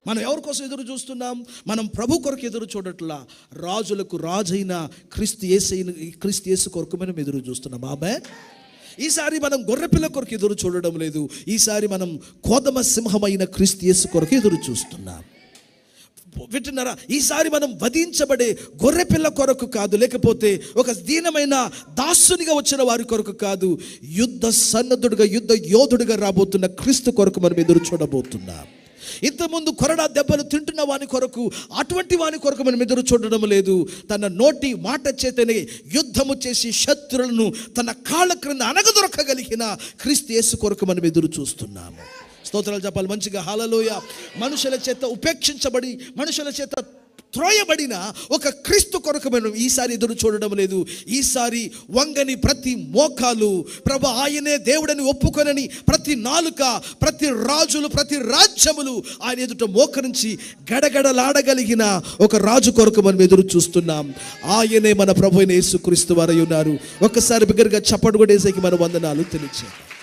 మనం ఎవరి కోసం ఎదురు చూస్తున్నాం? మనం ప్రభు కొరకు ఎదురు చూడట్లా, రాజులకు రాజైన క్రీస్తు యేసు కొరకు మనం ఎదురు చూస్తున్నాం. ఆమేన్. ఈసారి మనం గొర్రెపిల్ల కొరకు ఎదురు చూడడం లేదు. ఈసారి మనం కోదమ సింహమైన క్రీస్తు యేసు కొరకు ఎదురు చూస్తున్నాం. వింటున్నారా? ఈసారి మనం వధించబడే గొర్రెపిల్ల కొరకు కాదు, లేకపోతే ఒక దీనమైన దాసునిగా వచ్చిన వారి కొరకు కాదు, యుద్ధ సన్నద్ధుడిగా, యుద్ధ యోధుడిగా రాబోతున్న క్రీస్తు కొరకు మనం ఎదురు చూడబోతున్నాం. ఇంతకుముందు కొరడా దెబ్బలు తింటున్న వాని కొరకు, అటువంటి వాని కొరకు మనం ఎదురు చూడడం లేదు. తన నోటి మాట చేతనే యుద్ధము చేసి శత్రులను తన కాళ్ళ క్రింద అనగదొరకగలిగిన క్రీస్తు యేసు కొరకు మనం ఎదురు చూస్తున్నాము. స్తోత్రాలు చెప్పాలి మంచిగా. హల్లెలూయా. మనుషుల చేత ఉపేక్షించబడి, మనుషుల చేత త్రోయబడిన ఒక క్రీస్తు కొరకు మనం ఈసారి ఎదురు చూడడం లేదు. ఈసారి వంగని ప్రతి మోకాలు, ప్రభు ఆయనే దేవుడని ఒప్పుకొనని ప్రతి నాలుక, ప్రతి రాజులు, ప్రతి రాజ్యములు ఆయన ఎదుట మోకరించి గడగడలాడగలిగిన ఒక రాజు కొరకు మనం ఎదురు చూస్తున్నాం. ఆయనే మన ప్రభు అయిన యేసుక్రీస్తు వారై ఉన్నారు. ఒక్కసారి బిగ్గరగా చప్పట్లు కొట్టేసేకి మన వందనాలు తెలియజేద్దాం.